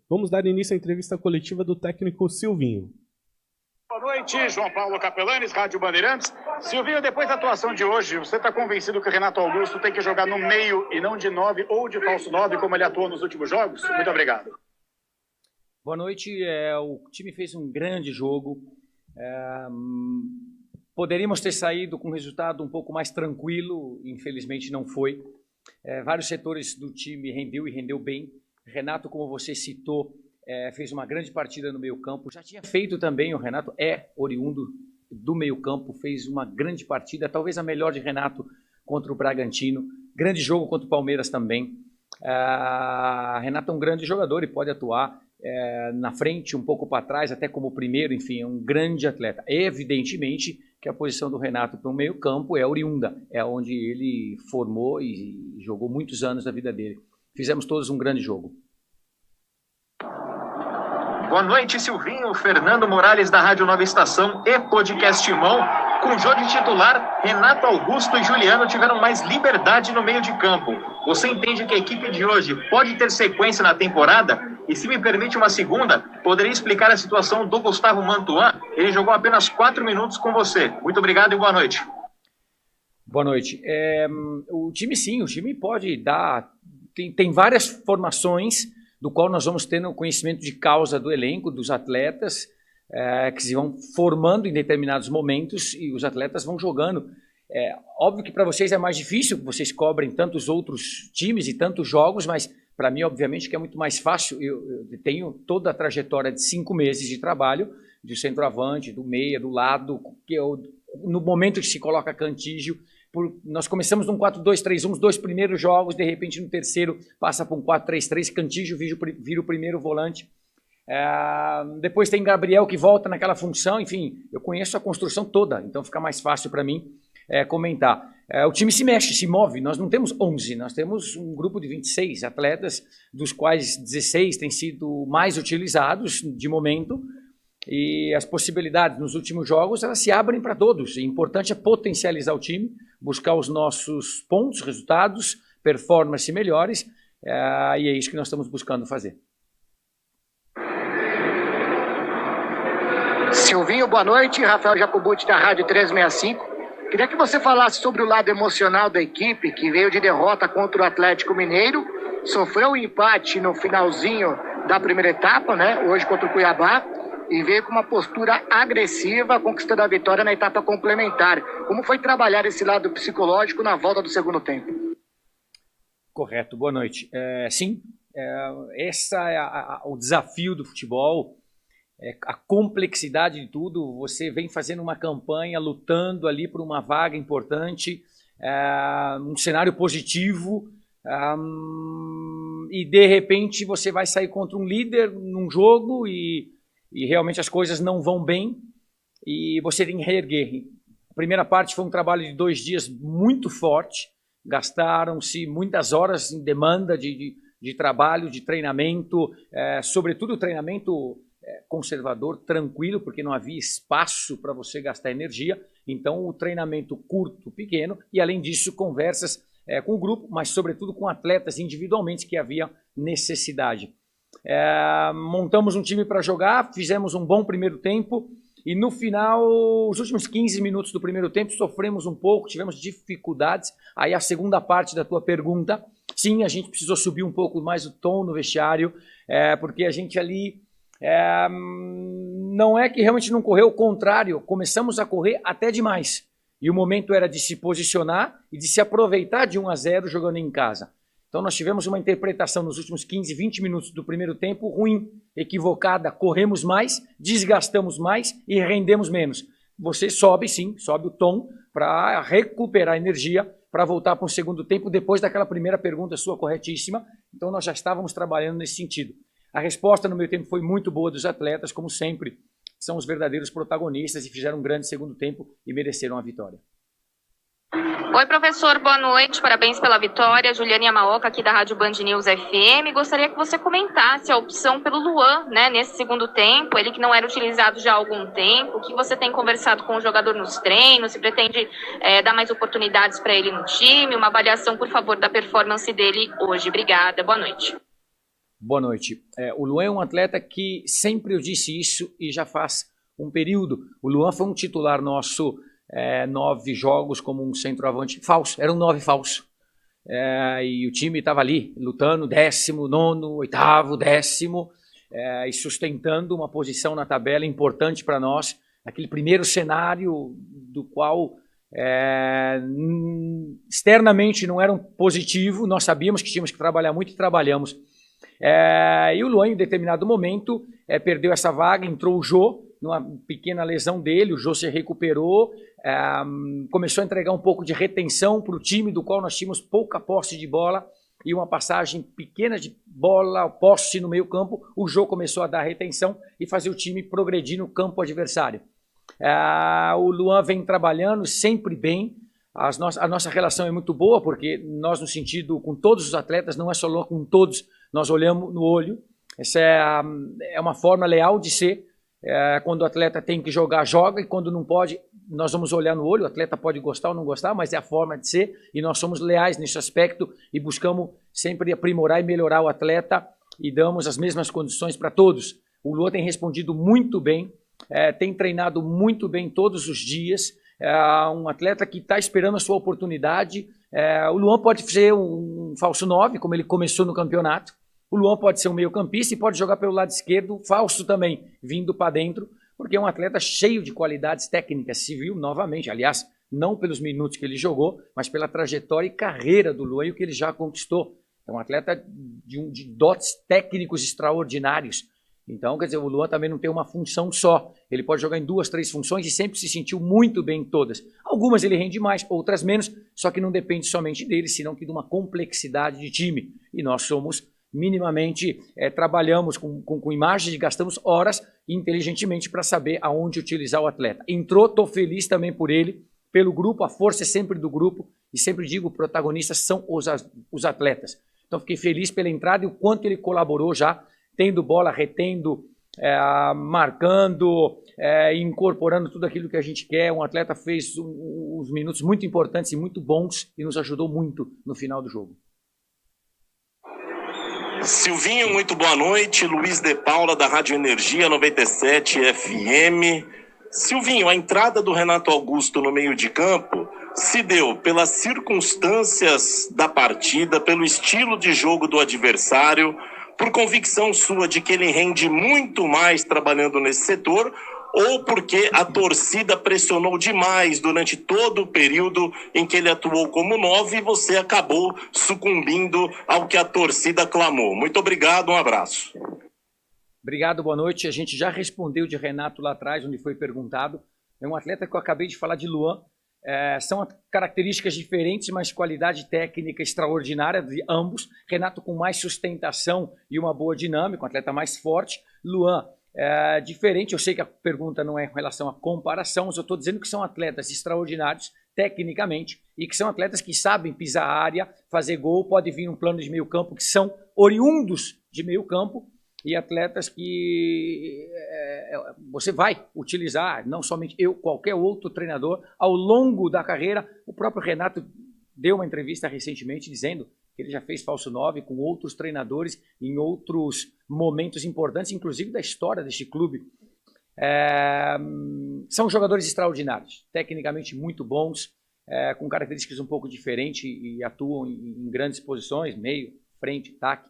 Vamos dar início à entrevista coletiva do técnico Silvinho. Boa noite, João Paulo Capelanes, Rádio Bandeirantes. Silvinho, depois da atuação de hoje, você está convencido que o Renato Augusto tem que jogar no meio e não de 9 ou de falso 9, como ele atuou nos últimos jogos? Muito obrigado. Boa noite. O time fez um grande jogo. Poderíamos ter saído com um resultado um pouco mais tranquilo, infelizmente não foi. Vários setores do time rendeu e rendeu bem. Renato, como você citou, fez uma grande partida no meio-campo. Já tinha feito também, o Renato é oriundo do meio-campo, fez uma grande partida, talvez a melhor de Renato contra o Bragantino. Grande jogo contra o Palmeiras também. Renato é um grande jogador e pode atuar na frente, um pouco para trás, até como primeiro, enfim, é um grande atleta. Evidentemente que a posição do Renato para o meio-campo é oriunda, é onde ele formou e jogou muitos anos da vida dele. Fizemos todos um grande jogo. Boa noite, Silvinho. Fernando Morales, da Rádio Nova Estação e Podcast Mão. Com o jogo de titular, Renato Augusto e Juliano tiveram mais liberdade no meio de campo. Você entende que a equipe de hoje pode ter sequência na temporada? E se me permite uma segunda, poderia explicar a situação do Gustavo Mantuan? Ele jogou apenas 4 minutos com você. Muito obrigado e boa noite. Boa noite. O time pode dar... Tem várias formações do qual nós vamos tendo conhecimento de causa do elenco, dos atletas, que se vão formando em determinados momentos e os atletas vão jogando. Óbvio que para vocês é mais difícil, vocês cobrem tantos outros times e tantos jogos, mas para mim, obviamente, que é muito mais fácil. Eu tenho toda a trajetória de 5 meses de trabalho, de centroavante, do meia, do lado, no momento que se coloca Cantígio. Nós começamos num 4-2-3-1, os 2 primeiros jogos, de repente no terceiro passa para um 4-3-3, Cantígio vira o primeiro volante. Depois tem Gabriel que volta naquela função, enfim, eu conheço a construção toda, então fica mais fácil para mim comentar. O time se mexe, se move, nós não temos 11, nós temos um grupo de 26 atletas, dos quais 16 têm sido mais utilizados de momento, e as possibilidades nos últimos jogos, elas se abrem para todos. O importante é potencializar o time, buscar os nossos pontos, resultados, performance melhores, e é isso que nós estamos buscando fazer. Silvinho, boa noite. Rafael Jacobucci, da Rádio 365. Queria que você falasse sobre o lado emocional da equipe, que veio de derrota contra o Atlético Mineiro, sofreu um empate no finalzinho da primeira etapa, né? Hoje contra o Cuiabá, e veio com uma postura agressiva, conquistando a vitória na etapa complementar. Como foi trabalhar esse lado psicológico na volta do segundo tempo? Correto, boa noite. Sim, esse é o desafio do futebol, a complexidade de tudo. Você vem fazendo uma campanha, lutando ali por uma vaga importante, um cenário positivo, e de repente você vai sair contra um líder num jogo e realmente as coisas não vão bem e você tem que reerguer. A primeira parte foi um trabalho de 2 dias muito forte, gastaram-se muitas horas em demanda de trabalho, de treinamento, sobretudo treinamento conservador, tranquilo, porque não havia espaço para você gastar energia, então o treinamento curto, pequeno, e além disso conversas com o grupo, mas sobretudo com atletas individualmente que havia necessidade. Montamos um time para jogar, fizemos um bom primeiro tempo e no final, os últimos 15 minutos do primeiro tempo, sofremos um pouco, tivemos dificuldades. Aí a segunda parte da tua pergunta, sim, a gente precisou subir um pouco mais o tom no vestiário, porque a gente ali não é que realmente não correu, o contrário, começamos a correr até demais. E o momento era de se posicionar e de se aproveitar de 1-0 jogando em casa. Então nós tivemos uma interpretação nos últimos 15, 20 minutos do primeiro tempo ruim, equivocada, corremos mais, desgastamos mais e rendemos menos. Você sobe sim, sobe o tom para recuperar energia, para voltar para o segundo tempo, depois daquela primeira pergunta sua corretíssima. Então nós já estávamos trabalhando nesse sentido. A resposta no meio tempo foi muito boa dos atletas, como sempre, são os verdadeiros protagonistas e fizeram um grande segundo tempo e mereceram a vitória. Oi, professor, boa noite, parabéns pela vitória. Juliane Yamaoka, aqui da Rádio Band News FM. Gostaria que você comentasse a opção pelo Luan, né, nesse segundo tempo, ele que não era utilizado já há algum tempo. O que você tem conversado com o jogador nos treinos? Se pretende dar mais oportunidades para ele no time? Uma avaliação, por favor, da performance dele hoje. Obrigada, boa noite. Boa noite. O Luan é um atleta que sempre eu disse isso e já faz um período. O Luan foi um titular nosso 9 jogos como um centroavante falso. Era um 9 falso. E o time estava ali lutando 19º, 8º, 10º e sustentando uma posição na tabela importante para nós. Aquele primeiro cenário do qual externamente não era um positivo. Nós sabíamos que tínhamos que trabalhar muito e trabalhamos. E o Luan, em determinado momento, perdeu essa vaga, entrou o Jô, numa pequena lesão dele, o Jô se recuperou, começou a entregar um pouco de retenção para o time, do qual nós tínhamos pouca posse de bola e uma passagem pequena de bola, posse no meio campo. O Jô começou a dar retenção e fazer o time progredir no campo adversário. O Luan vem trabalhando sempre bem. A nossa relação é muito boa, porque nós, no sentido com todos os atletas, não é só Luan, com todos, nós olhamos no olho. Essa é uma forma leal de ser. Quando o atleta tem que jogar, joga, e quando não pode, nós vamos olhar no olho. O atleta pode gostar ou não gostar, mas é a forma de ser, e nós somos leais nesse aspecto e buscamos sempre aprimorar e melhorar o atleta e damos as mesmas condições para todos. O Luan tem respondido muito bem, tem treinado muito bem todos os dias. Um atleta que está esperando a sua oportunidade. O Luan pode ser um falso 9, como ele começou no campeonato. O Luan pode ser um meio-campista e pode jogar pelo lado esquerdo, falso também, vindo para dentro, porque é um atleta cheio de qualidades técnicas, se viu novamente. Aliás, não pelos minutos que ele jogou, mas pela trajetória e carreira do Luan e o que ele já conquistou. É um atleta de dotes técnicos extraordinários. Então, quer dizer, o Luan também não tem uma função só. Ele pode jogar em 2, 3 funções e sempre se sentiu muito bem em todas. Algumas ele rende mais, outras menos, só que não depende somente dele, senão que de uma complexidade de time. E nós somos minimamente, trabalhamos com imagens e gastamos horas inteligentemente para saber aonde utilizar o atleta. Entrou, estou feliz também por ele, pelo grupo, a força é sempre do grupo, e sempre digo, protagonistas são os atletas. Então, fiquei feliz pela entrada e o quanto ele colaborou já, tendo bola, retendo, marcando, incorporando tudo aquilo que a gente quer. Um atleta fez uns minutos muito importantes e muito bons e nos ajudou muito no final do jogo. Silvinho, muito boa noite. Luiz de Paula, da Rádio Energia 97 FM. Silvinho, a entrada do Renato Augusto no meio de campo se deu pelas circunstâncias da partida, pelo estilo de jogo do adversário, por convicção sua de que ele rende muito mais trabalhando nesse setor, ou porque a torcida pressionou demais durante todo o período em que ele atuou como 9 e você acabou sucumbindo ao que a torcida clamou. Muito obrigado, um abraço. Obrigado, boa noite. A gente já respondeu de Renato lá atrás, onde foi perguntado. É um atleta que eu acabei de falar de Luan. São características diferentes, mas qualidade técnica extraordinária de ambos. Renato com mais sustentação e uma boa dinâmica, um atleta mais forte. Luan diferente. Eu sei que a pergunta não é em relação à comparação, mas eu estou dizendo que são atletas extraordinários tecnicamente e que são atletas que sabem pisar a área, fazer gol. Pode vir um plano de meio campo que são oriundos de meio campo e atletas que você vai utilizar, não somente eu, qualquer outro treinador, ao longo da carreira. O próprio Renato deu uma entrevista recentemente dizendo que ele já fez falso 9 com outros treinadores em outros momentos importantes, inclusive da história deste clube. São jogadores extraordinários, tecnicamente muito bons, com características um pouco diferentes e atuam em grandes posições, meio, frente, ataque.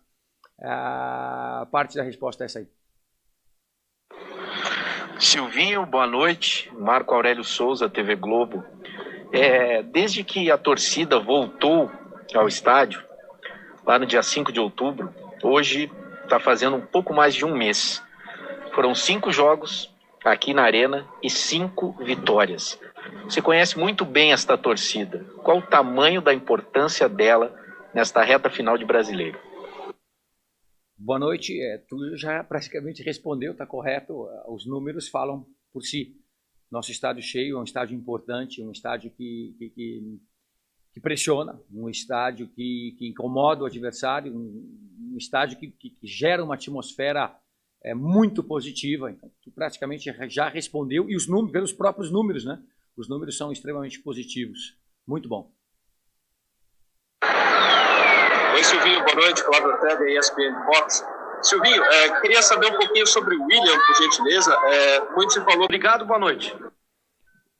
Parte da resposta é essa aí. Silvinho, boa noite. Marco Aurélio Souza, TV Globo. Desde que a torcida voltou ao estádio, lá no dia 5 de outubro, hoje está fazendo um pouco mais de um mês. Foram 5 jogos aqui na Arena e 5 vitórias. Você conhece muito bem esta torcida. Qual o tamanho da importância dela nesta reta final de Brasileiro? Boa noite. Tu já praticamente respondeu, está correto. Os números falam por si. Nosso estádio cheio é um estádio importante, um estádio que pressiona, um estádio que incomoda o adversário, um estádio que gera uma atmosfera muito positiva. Então, tu praticamente já respondeu, e os números, pelos próprios números, né? Os números são extremamente positivos. Muito bom. Oi, Silvinho, boa noite. Cláudio Ortega, ESPN Fox. Silvinho, queria saber um pouquinho sobre o William, por gentileza. Muito se falou. Obrigado, boa noite.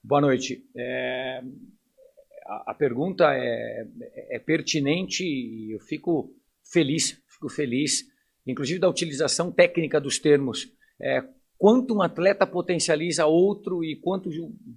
Boa noite. A pergunta é pertinente e eu fico feliz, inclusive da utilização técnica dos termos. Quanto um atleta potencializa outro e quanto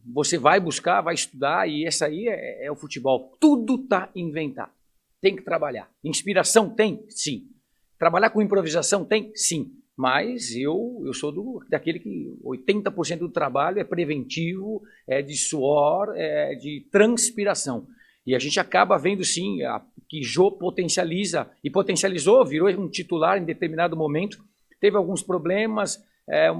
você vai buscar, vai estudar, e essa aí é o futebol. Tudo está inventado. Tem que trabalhar. Inspiração tem? Sim. Trabalhar com improvisação tem? Sim. Mas eu sou daquele que 80% do trabalho é preventivo, é de suor, é de transpiração. E a gente acaba vendo, sim, que Jô potencializa, e potencializou, virou um titular em determinado momento, teve alguns problemas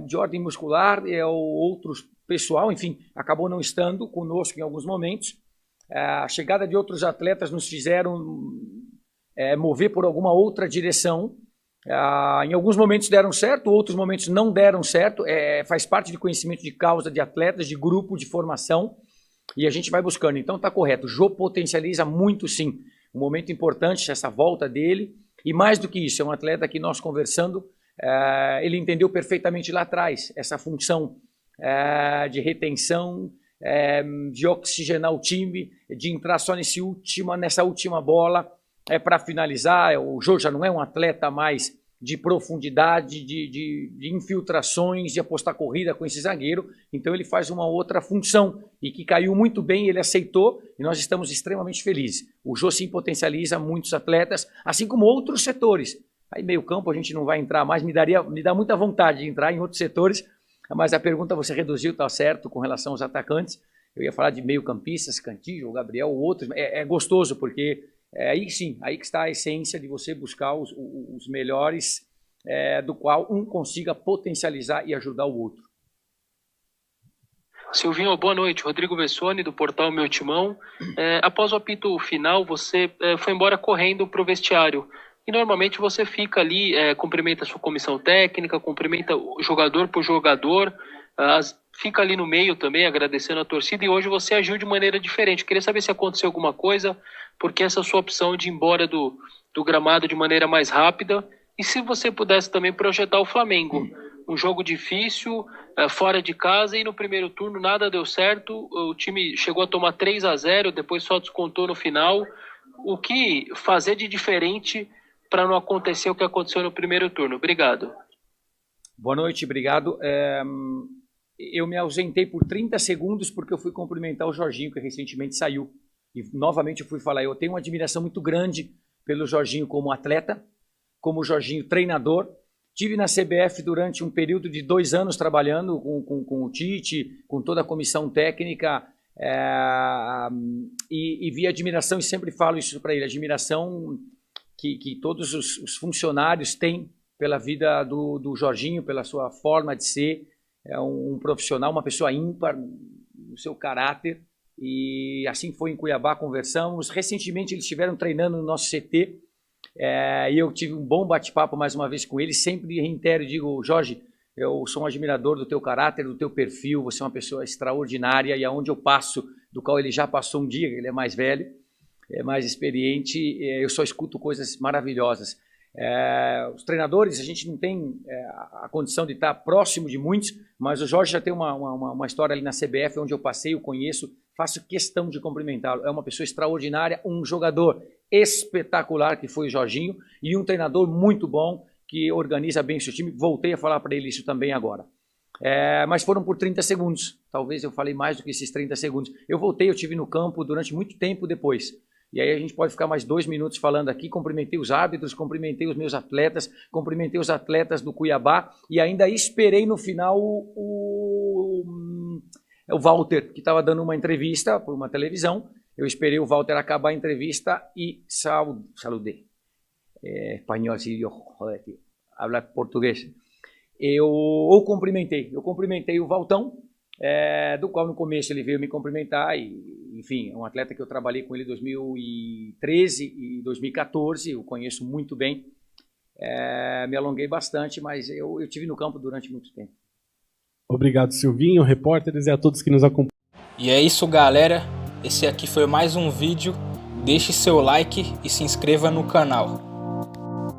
de ordem muscular, outros pessoal, enfim, acabou não estando conosco em alguns momentos. A chegada de outros atletas nos fizeram mover por alguma outra direção. Em alguns momentos deram certo, outros momentos não deram certo. Faz parte de conhecimento de causa de atletas, de grupo, de formação, e a gente vai buscando. Então está correto, o Jô potencializa muito, sim. Um momento importante, essa volta dele, e mais do que isso, é um atleta que nós conversando, ele entendeu perfeitamente lá atrás essa função de retenção, de oxigenar o time, de entrar só nessa última bola para finalizar. O Jô já não é um atleta mais de profundidade, de infiltrações, de apostar corrida com esse zagueiro, então ele faz uma outra função e que caiu muito bem, ele aceitou e nós estamos extremamente felizes. O Jô sim potencializa muitos atletas, assim como outros setores. Aí meio campo a gente não vai entrar mais, me dá muita vontade de entrar em outros setores, mas a pergunta você reduziu, tá certo, com relação aos atacantes. Eu ia falar de meio campistas, Cantillo, Gabriel, outros. É gostoso, porque aí sim, aí que está a essência de você buscar os melhores, do qual um consiga potencializar e ajudar o outro. Silvinho, boa noite. Rodrigo Vessone, do portal Meu Timão. Após o apito final, você foi embora correndo para o vestiário. E normalmente você fica ali, cumprimenta a sua comissão técnica, cumprimenta o jogador por jogador, fica ali no meio também, agradecendo a torcida, e hoje você agiu de maneira diferente. Eu queria saber se aconteceu alguma coisa, porque essa sua opção de ir embora do gramado de maneira mais rápida, e se você pudesse também projetar o Flamengo. Um jogo difícil, fora de casa, e no primeiro turno nada deu certo, o time chegou a tomar 3-0, depois só descontou no final. O que fazer de diferente para não acontecer o que aconteceu no primeiro turno? Obrigado. Boa noite, obrigado. Eu me ausentei por 30 segundos porque eu fui cumprimentar o Jorginho, que recentemente saiu. E novamente eu fui falar, eu tenho uma admiração muito grande pelo Jorginho como atleta, como o Jorginho treinador. Tive na CBF durante um período de 2 anos trabalhando com o Tite, com toda a comissão técnica, e vi admiração, e sempre falo isso para ele, admiração que todos os funcionários têm pela vida do Jorginho, pela sua forma de ser. É um profissional, uma pessoa ímpar no seu caráter, e assim foi em Cuiabá, conversamos. Recentemente eles estiveram treinando no nosso CT, e eu tive um bom bate-papo mais uma vez com ele. Sempre reitero e digo, Jorge, eu sou um admirador do teu caráter, do teu perfil, você é uma pessoa extraordinária, e aonde eu passo, do qual ele já passou um dia, ele é mais velho, é mais experiente, eu só escuto coisas maravilhosas. Os treinadores, a gente não tem a condição de estar próximo de muitos, mas o Jorge já tem uma história ali na CBF, onde eu passei, eu conheço, faço questão de cumprimentá-lo. É uma pessoa extraordinária, um jogador espetacular que foi o Jorginho, e um treinador muito bom, que organiza bem o seu time. Voltei a falar para ele isso também agora. Mas foram por 30 segundos, talvez eu falei mais do que esses 30 segundos. Eu voltei, eu estive no campo durante muito tempo depois. E aí a gente pode ficar mais 2 minutos falando aqui. Cumprimentei os árbitros, cumprimentei os meus atletas, cumprimentei os atletas do Cuiabá, e ainda esperei no final o Walter, que estava dando uma entrevista por uma televisão. Eu esperei o Walter acabar a entrevista e saludei. Espanhol, sírio, joder, tío. Habla português. Eu cumprimentei o Valtão, do qual no começo ele veio me cumprimentar, e enfim, é um atleta que eu trabalhei com ele em 2013 e 2014, eu conheço muito bem, me alonguei bastante, mas eu estive no campo durante muito tempo. Obrigado, Silvinho, repórteres, e a todos que nos acompanham. E é isso, galera, esse aqui foi mais um vídeo, deixe seu like e se inscreva no canal.